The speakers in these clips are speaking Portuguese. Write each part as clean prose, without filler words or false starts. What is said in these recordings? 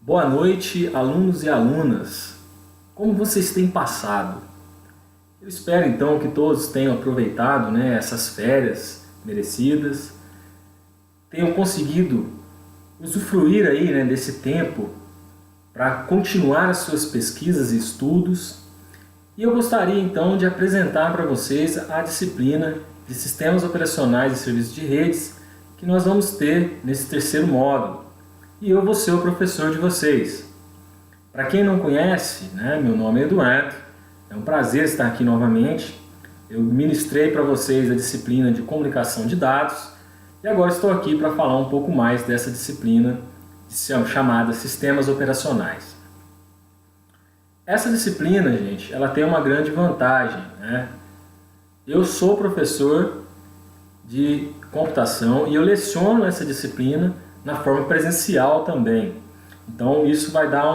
Boa noite, alunos e alunas. Como vocês têm passado? Eu espero então que todos tenham aproveitado, essas férias merecidas, tenham conseguido usufruir aí, desse tempo para continuar as suas pesquisas e estudos. E eu gostaria então de apresentar para vocês a disciplina de Sistemas Operacionais e Serviços de Redes que nós vamos ter nesse terceiro módulo. E eu vou ser o professor de vocês. Para quem não conhece, meu nome é Eduardo, é um prazer estar aqui novamente. Eu ministrei para vocês a disciplina de Comunicação de Dados e agora estou aqui para falar um pouco mais dessa disciplina chamada Sistemas Operacionais. Essa disciplina, gente, ela tem uma grande vantagem, Eu sou professor de computação e eu leciono essa disciplina na forma presencial também. Então isso vai dar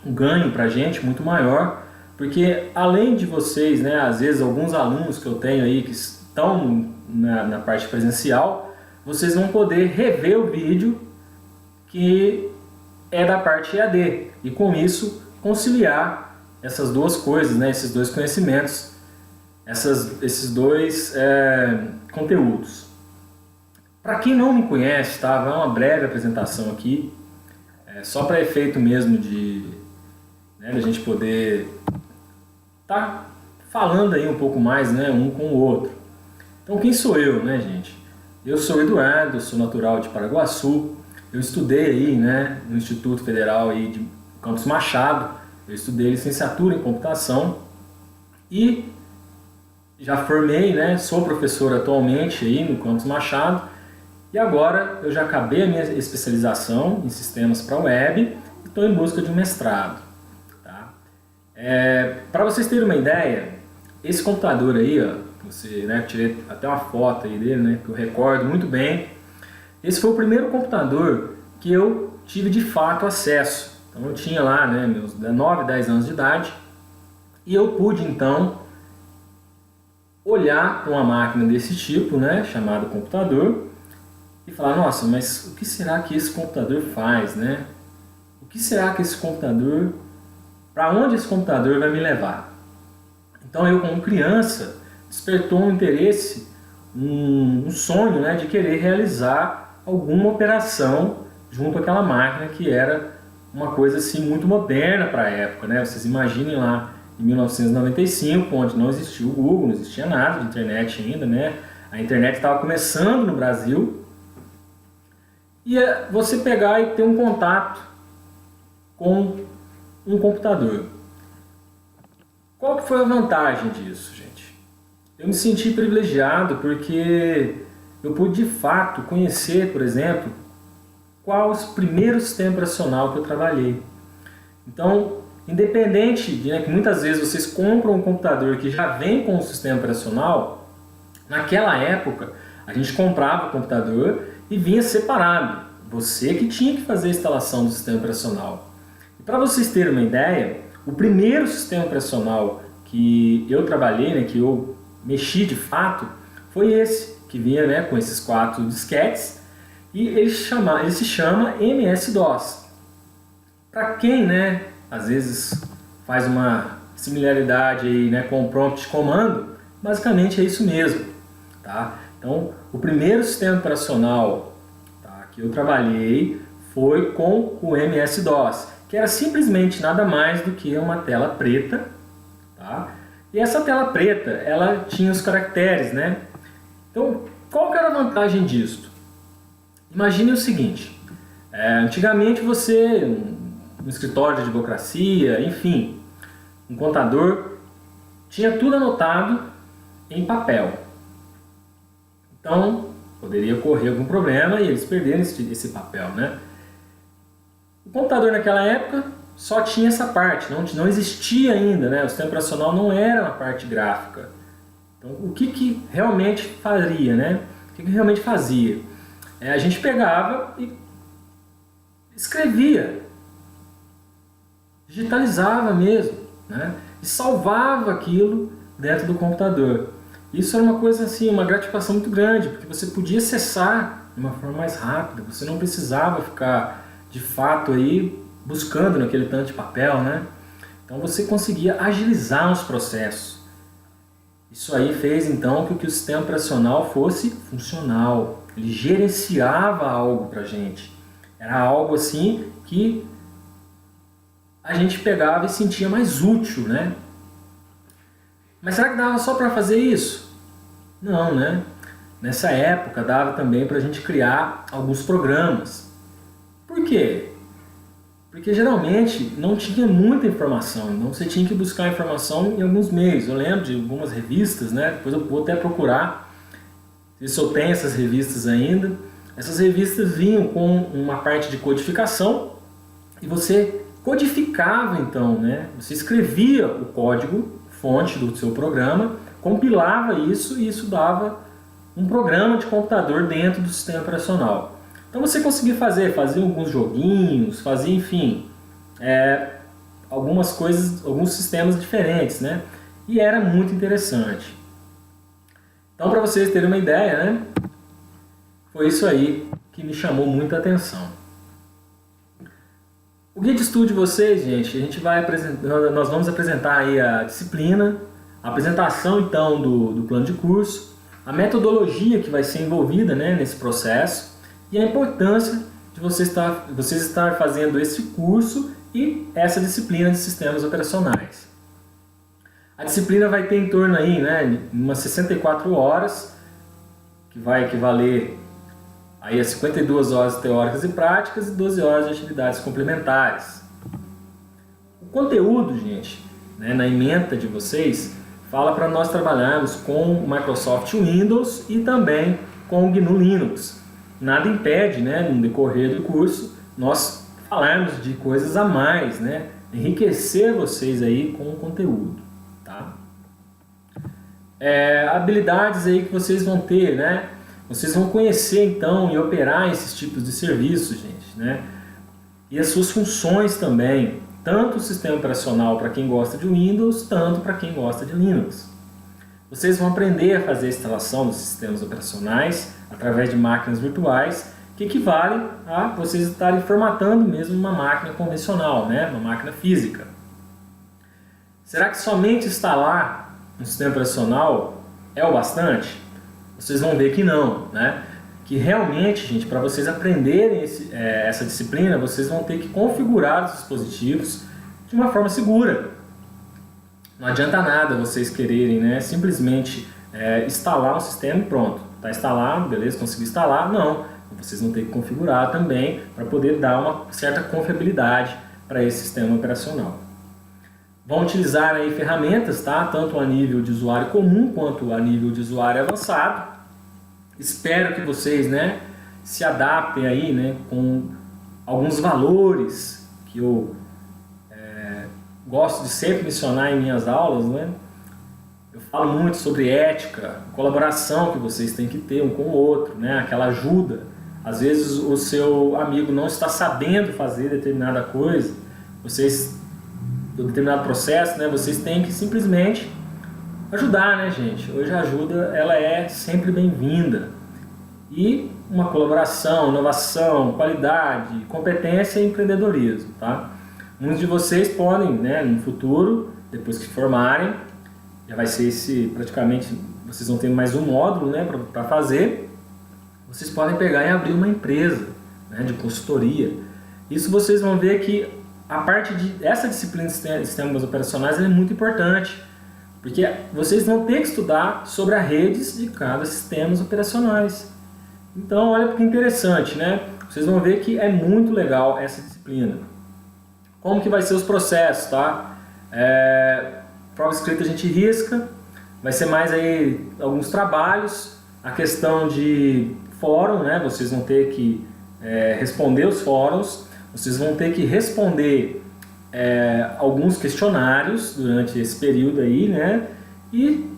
um ganho para a gente muito maior, porque além de vocês, às vezes alguns alunos que eu tenho aí que estão na parte presencial, vocês vão poder rever o vídeo que é da parte EAD e com isso conciliar essas duas coisas, esses dois conhecimentos, esses dois conteúdos. Para quem não me conhece, vai uma breve apresentação aqui, só para efeito mesmo de a gente poder estar falando aí um pouco mais, um com o outro. Então quem sou eu, gente? Eu sou o Eduardo, eu sou natural de Paraguaçu, eu estudei aí, no Instituto Federal aí de Campos Machado, eu estudei licenciatura em computação e já formei, sou professor atualmente aí no Campos Machado. E agora eu já acabei a minha especialização em sistemas para web e estou em busca de um mestrado. Tá? Para vocês terem uma ideia, esse computador aí, tirei até uma foto aí dele, que eu recordo muito bem. Esse foi o primeiro computador que eu tive de fato acesso. Então eu tinha lá meus 9, 10 anos de idade e eu pude então olhar para uma máquina desse tipo, chamada computador, e falar, nossa, mas o que será que esse computador faz, O que será que esse computador, para onde esse computador vai me levar? Então eu, como criança, despertou um interesse, um sonho, de querer realizar alguma operação junto àquela máquina que era uma coisa assim muito moderna para a época, Vocês imaginem lá em 1995, onde não existia o Google, não existia nada de internet ainda, A internet estava começando no Brasil. E é você pegar e ter um contato com um computador. Qual que foi a vantagem disso, gente? Eu me senti privilegiado porque eu pude de fato conhecer, por exemplo, qual os primeiros sistemas operacional que eu trabalhei. Então, independente de que muitas vezes vocês compram um computador que já vem com um sistema operacional, naquela época a gente comprava o computador e vinha separado. Você que tinha que fazer a instalação do sistema operacional. E para vocês terem uma ideia, o primeiro sistema operacional que eu trabalhei, que eu mexi de fato, foi esse, que vinha com esses 4 disquetes, e ele se chama MS-DOS. Para quem, às vezes faz uma similaridade aí, com o prompt de comando, basicamente é isso mesmo. Tá? Então, o primeiro sistema operacional que eu trabalhei foi com o MS-DOS, que era simplesmente nada mais do que uma tela preta. Tá? E essa tela preta, ela tinha os caracteres. Então, qual que era a vantagem disso? Imagine o seguinte, antigamente você, no escritório de advocacia, enfim, um contador, tinha tudo anotado em papel. Então, poderia ocorrer algum problema e eles perderam esse papel, O computador naquela época só tinha essa parte, não existia ainda, O sistema operacional não era uma parte gráfica. Então, o que realmente faria, O que realmente fazia? A gente pegava e escrevia, digitalizava mesmo, E salvava aquilo dentro do computador. Isso era uma coisa assim, uma gratificação muito grande, porque você podia acessar de uma forma mais rápida, você não precisava ficar de fato aí buscando naquele tanto de papel, né? Então você conseguia agilizar os processos. Isso aí fez então que o sistema operacional fosse funcional. Ele gerenciava algo para a gente. Era algo assim que a gente pegava e sentia mais útil, né? Mas será que dava só para fazer isso? Não, né? Nessa época dava também para a gente criar alguns programas. Por quê? Porque geralmente não tinha muita informação, então você tinha que buscar informação em alguns meios. Eu lembro de algumas revistas, né? Depois eu vou até procurar se eu tenho essas revistas ainda. Essas revistas vinham com uma parte de codificação e você codificava então, né? Você escrevia o código fonte do seu programa, compilava isso e isso dava um programa de computador dentro do sistema operacional. Então você conseguia fazer alguns joguinhos, fazia, enfim, algumas coisas, alguns sistemas diferentes, né? E era muito interessante. Então, para vocês terem uma ideia, né? Foi isso aí que me chamou muita atenção. O guia de estudo de vocês, gente, nós vamos apresentar aí a disciplina, a apresentação então do plano de curso, a metodologia que vai ser envolvida, né, nesse processo e a importância de vocês estar fazendo esse curso e essa disciplina de sistemas operacionais. A disciplina vai ter em torno aí, né, umas 64 horas, que vai equivaler aí a 52 horas teóricas e práticas e 12 horas de atividades complementares. O conteúdo, gente, né, na ementa de vocês, fala para nós trabalharmos com o Microsoft Windows e também com o GNU Linux. Nada impede, né, no decorrer do curso, nós falarmos de coisas a mais, né, enriquecer vocês aí com o conteúdo, tá? Habilidades aí que vocês vão ter, né? Vocês vão conhecer então e operar esses tipos de serviços, gente, né? E as suas funções também, tanto o sistema operacional para quem gosta de Windows, tanto para quem gosta de Linux. Vocês vão aprender a fazer a instalação dos sistemas operacionais através de máquinas virtuais, que equivale a vocês estarem formatando mesmo uma máquina convencional, né? Uma máquina física. Será que somente instalar um sistema operacional é o bastante? Vocês vão ver que não, né? Que realmente, gente, para vocês aprenderem essa disciplina, vocês vão ter que configurar os dispositivos de uma forma segura. Não adianta nada vocês quererem, né, simplesmente instalar um sistema e pronto. Está instalado, beleza, consegui instalar. Não, vocês vão ter que configurar também para poder dar uma certa confiabilidade para esse sistema operacional. Vão utilizar aí ferramentas, tá? Tanto a nível de usuário comum quanto a nível de usuário avançado. Espero que vocês, né, se adaptem aí, né, com alguns valores que eu gosto de sempre mencionar em minhas aulas, né? Eu falo muito sobre ética, colaboração que vocês têm que ter um com o outro, né? Aquela ajuda. Às vezes o seu amigo não está sabendo fazer determinada coisa, do determinado processo, né? Vocês têm que simplesmente ajudar, né, gente? Hoje a ajuda, ela é sempre bem-vinda. E uma colaboração, inovação, qualidade, competência e empreendedorismo, tá? Muitos de vocês podem, né, no futuro, depois que formarem, já vai ser praticamente, vocês vão ter mais um módulo, né, para fazer. Vocês podem pegar e abrir uma empresa, né, de consultoria. Isso vocês vão ver que a parte essa disciplina de sistemas operacionais é muito importante, porque vocês vão ter que estudar sobre as redes de cada sistema operacionais. Então, olha que interessante, né? Vocês vão ver que é muito legal essa disciplina. Como que vai ser os processos, tá? Prova escrita a gente risca, vai ser mais aí alguns trabalhos, a questão de fórum, né? Vocês vão ter que responder os fóruns, vocês vão ter que responder alguns questionários durante esse período aí, né? E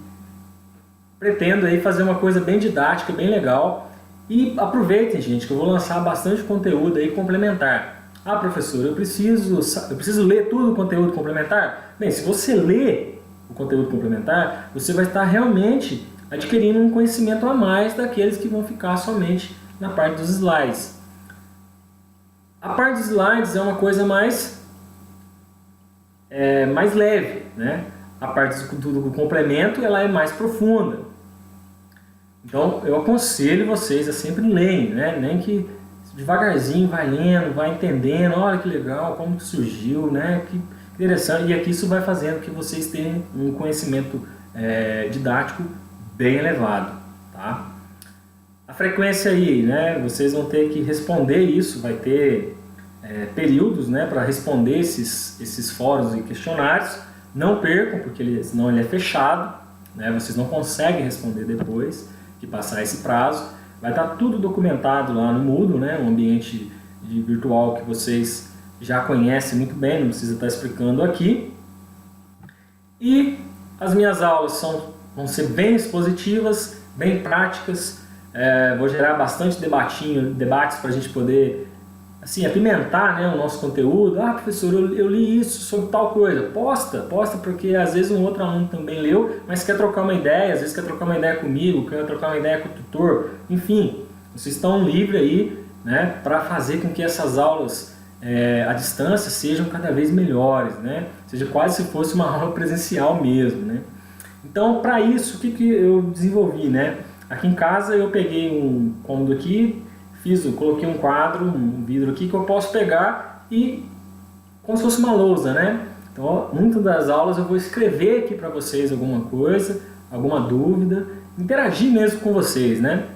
pretendo aí fazer uma coisa bem didática, bem legal. E aproveitem, gente, que eu vou lançar bastante conteúdo aí complementar. Ah, professor, eu preciso ler tudo o conteúdo complementar? Bem, se você lê o conteúdo complementar, você vai estar realmente adquirindo um conhecimento a mais daqueles que vão ficar somente na parte dos slides. A parte de slides é uma coisa mais leve, né? A parte do complemento ela é mais profunda. Então eu aconselho vocês a sempre lerem, né? Nem que devagarzinho vai lendo, vai entendendo, olha que legal, como que surgiu, né? Que interessante. E aqui isso vai fazendo que vocês tenham um conhecimento didático bem elevado, tá? A frequência aí, né? Vocês vão ter que responder isso, vai ter períodos, né, para responder esses fóruns e questionários. Não percam, porque senão ele é fechado, né? Vocês não conseguem responder depois que passar esse prazo. Vai estar tudo documentado lá no Moodle, né? Um ambiente virtual que vocês já conhecem muito bem, não precisa estar explicando aqui. E as minhas aulas vão ser bem expositivas, bem práticas. Vou gerar bastante debates para a gente poder assim, apimentar, né, o nosso conteúdo. Ah, professor, eu li isso sobre tal coisa. Posta, porque às vezes um outro aluno também leu, mas quer trocar uma ideia, às vezes quer trocar uma ideia comigo, quer trocar uma ideia com o tutor. Enfim, vocês estão livres aí, né, para fazer com que essas aulas à distância sejam cada vez melhores, né? Seja quase se fosse uma aula presencial mesmo, né? Então, para isso, o que eu desenvolvi, né? Aqui em casa eu peguei um cômodo aqui, coloquei um quadro, um vidro aqui que eu posso pegar e como se fosse uma lousa, né? Então, muitas das aulas eu vou escrever aqui para vocês alguma coisa, alguma dúvida, interagir mesmo com vocês, né?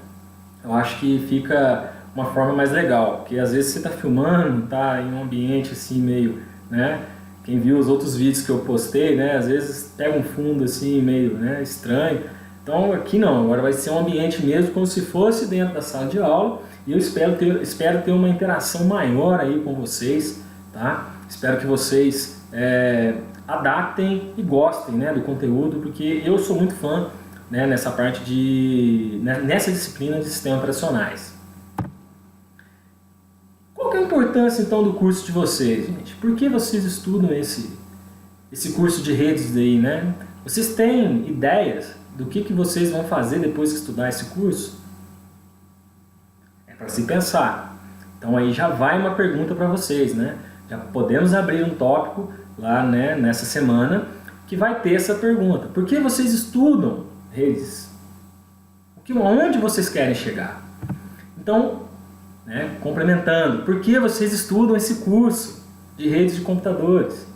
Eu acho que fica uma forma mais legal, porque às vezes você está filmando, está em um ambiente assim meio, né? Quem viu os outros vídeos que eu postei, né? Às vezes pega um fundo assim meio, né, estranho. Então aqui não, agora vai ser um ambiente mesmo como se fosse dentro da sala de aula. E eu espero ter uma interação maior aí com vocês, tá? Espero que vocês adaptem e gostem, né, do conteúdo, porque eu sou muito fã, né, nessa parte nessa disciplina de sistemas operacionais. Qual que é a importância então do curso de vocês, gente? Por que vocês estudam esse curso de redes aí, né? Vocês têm ideias do que vocês vão fazer depois que estudar esse curso? Para se pensar. Então aí já vai uma pergunta para vocês, né? Já podemos abrir um tópico lá, né, nessa semana que vai ter essa pergunta. Por que vocês estudam redes? Onde vocês querem chegar? Então, né, complementando, por que vocês estudam esse curso de redes de computadores?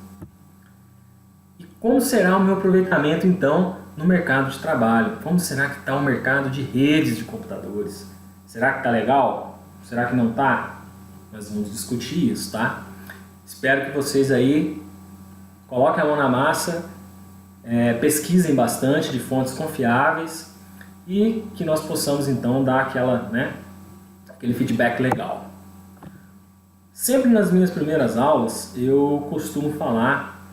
E como será o meu aproveitamento então no mercado de trabalho? Como será que está o mercado de redes de computadores? Será que está legal? Será que não está? Nós vamos discutir isso, tá? Espero que vocês aí coloquem a mão na massa, pesquisem bastante de fontes confiáveis e que nós possamos então dar aquele feedback legal. Sempre nas minhas primeiras aulas eu costumo falar,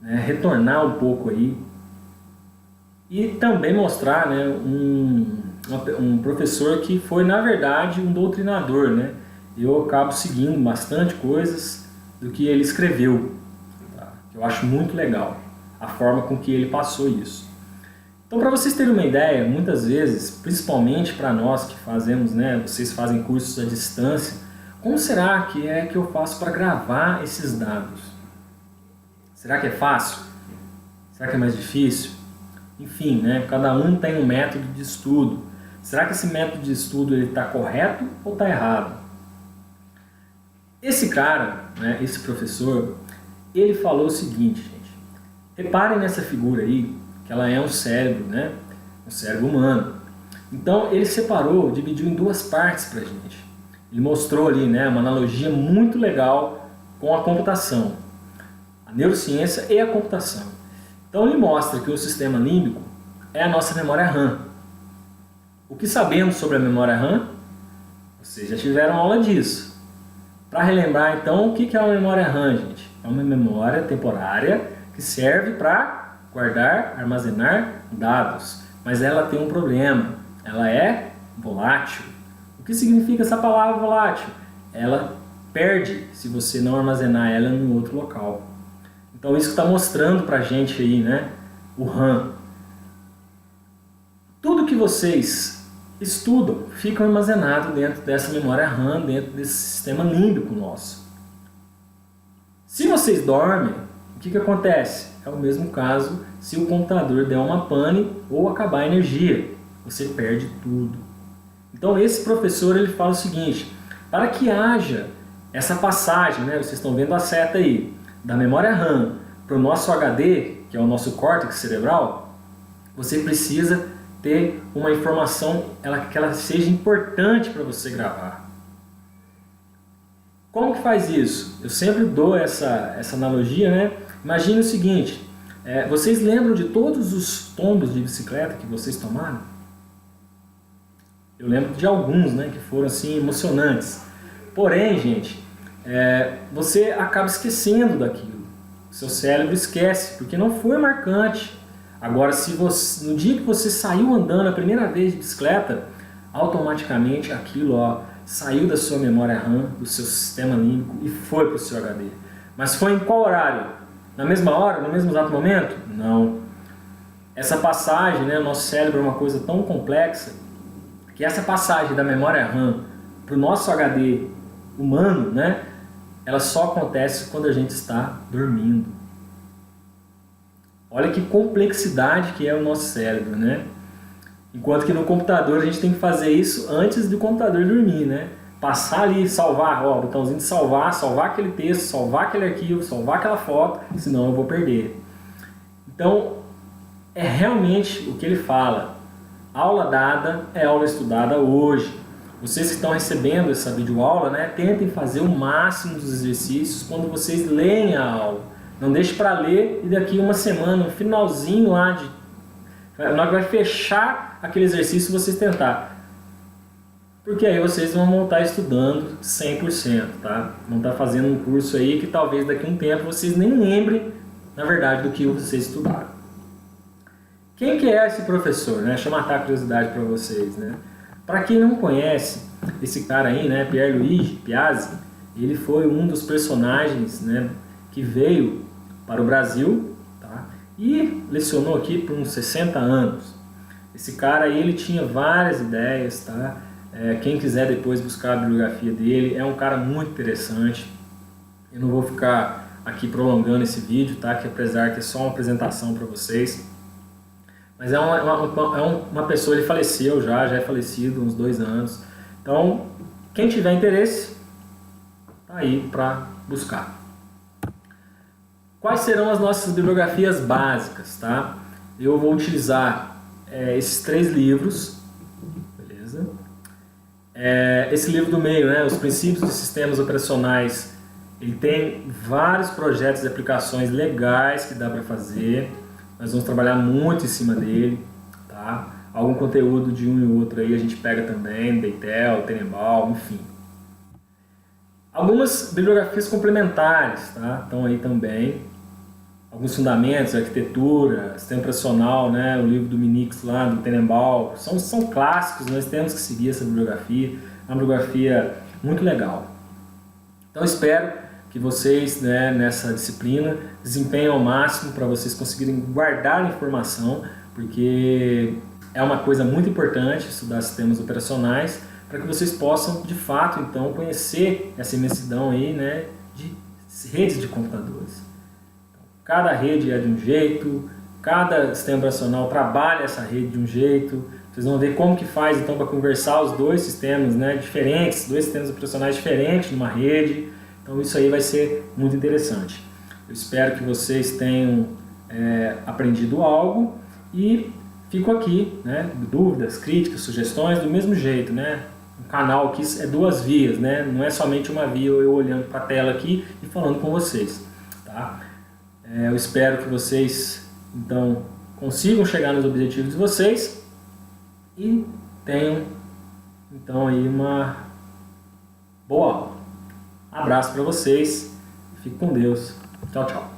né, retornar um pouco aí e também mostrar, né, um professor que foi, na verdade, um doutrinador, né? Eu acabo seguindo bastante coisas do que ele escreveu, tá? Eu acho muito legal a forma com que ele passou isso. Então, para vocês terem uma ideia, muitas vezes, principalmente para nós que fazemos, né, vocês fazem cursos à distância, como será que eu faço para gravar esses dados? Será que é fácil? Será que é mais difícil? Enfim, né, cada um tem um método de estudo. Será que esse método de estudo está correto ou está errado? Esse cara, né, esse professor, ele falou o seguinte, gente. Reparem nessa figura aí, que ela é um cérebro, né, um cérebro humano. Então ele separou, dividiu em duas partes para a gente. Ele mostrou ali, né, uma analogia muito legal com a computação, a neurociência e a computação. Então ele mostra que o sistema límbico é a nossa memória RAM. O que sabemos sobre a memória RAM? Vocês já tiveram aula disso. Para relembrar então, o que é uma memória RAM, gente? É uma memória temporária que serve para guardar, armazenar dados. Mas ela tem um problema, ela é volátil. O que significa essa palavra volátil? Ela perde se você não armazenar ela em outro local. Então isso que está mostrando para a gente aí, né? O RAM. Tudo que vocês estudam, ficam armazenados dentro dessa memória RAM, dentro desse sistema límbico nosso. Se vocês dormem, o que acontece? É o mesmo caso se o computador der uma pane ou acabar a energia. Você perde tudo. Então esse professor ele fala o seguinte, para que haja essa passagem, né, vocês estão vendo a seta aí, da memória RAM para o nosso HD, que é o nosso córtex cerebral, você precisa ter uma informação que ela seja importante para você gravar. Como que faz isso? Eu sempre dou essa analogia, né? Imagine o seguinte, vocês lembram de todos os tombos de bicicleta que vocês tomaram? Eu lembro de alguns, né, que foram assim emocionantes. Porém, gente, você acaba esquecendo daquilo. O seu cérebro esquece, porque não foi marcante. Agora, se você, no dia que você saiu andando a primeira vez de bicicleta, automaticamente aquilo saiu da sua memória RAM, do seu sistema límbico e foi para o seu HD. Mas foi em qual horário? Na mesma hora? No mesmo exato momento? Não. Essa passagem, né, o nosso cérebro é uma coisa tão complexa que essa passagem da memória RAM para o nosso HD humano, né, ela só acontece quando a gente está dormindo. Olha que complexidade que é o nosso cérebro, né? Enquanto que no computador a gente tem que fazer isso antes do computador dormir, né? Passar ali, salvar, botãozinho de salvar aquele texto, salvar aquele arquivo, salvar aquela foto, senão eu vou perder. Então, é realmente o que ele fala. Aula dada é aula estudada hoje. Vocês que estão recebendo essa videoaula, né, tentem fazer o máximo dos exercícios quando vocês leem a aula. Não deixe para ler e daqui uma semana, no finalzinho lá, na hora que vai fechar aquele exercício, vocês tentar. Porque aí vocês vão estar estudando 100%, tá? Vão estar fazendo um curso aí que talvez daqui a um tempo vocês nem lembrem, na verdade, do que vocês estudaram. Quem que é esse professor, né? Deixa eu matar a curiosidade para vocês, né? Para quem não conhece, esse cara aí, né, Pierluigi Piazzi, ele foi um dos personagens, né, que veio para o Brasil, tá? E lecionou aqui por uns 60 anos. Esse cara aí, ele tinha várias ideias, tá? Quem quiser depois buscar a bibliografia dele, é um cara muito interessante. Eu não vou ficar aqui prolongando esse vídeo, tá? Que apesar que é só uma apresentação para vocês. Mas é uma pessoa, ele faleceu já é falecido, uns 2 anos. Então, quem tiver interesse, tá aí para buscar. Quais serão as nossas bibliografias básicas, tá? Eu vou utilizar esses 3 livros, beleza? Esse livro do meio, né, Os Princípios dos Sistemas Operacionais, ele tem vários projetos e aplicações legais que dá para fazer. Nós vamos trabalhar muito em cima dele, tá? Algum conteúdo de um e outro aí a gente pega também, Beitel, Tenenbaum, enfim. Algumas bibliografias complementares, tá? Estão aí também. Alguns fundamentos, arquitetura, sistema operacional, né? O livro do Minix lá, do Tenenbaum, são clássicos, nós temos que seguir essa bibliografia, é uma bibliografia muito legal. Então espero que vocês, né, nessa disciplina, desempenhem ao máximo para vocês conseguirem guardar a informação, porque é uma coisa muito importante estudar sistemas operacionais, para que vocês possam, de fato, então, conhecer essa imensidão aí, né, de redes de computadores. Cada rede é de um jeito, cada sistema operacional trabalha essa rede de um jeito. Vocês vão ver como que faz então para conversar os dois sistemas, né, diferentes, 2 sistemas operacionais diferentes numa rede. Então isso aí vai ser muito interessante. Eu espero que vocês tenham aprendido algo e fico aqui, né, dúvidas, críticas, sugestões do mesmo jeito, né? O canal aqui é 2 vias, né? Não é somente uma via eu olhando para a tela aqui e falando com vocês, tá? Eu espero que vocês, então, consigam chegar nos objetivos de vocês e tenham, então, aí uma boa aula. Abraço para vocês, fique com Deus, tchau, tchau.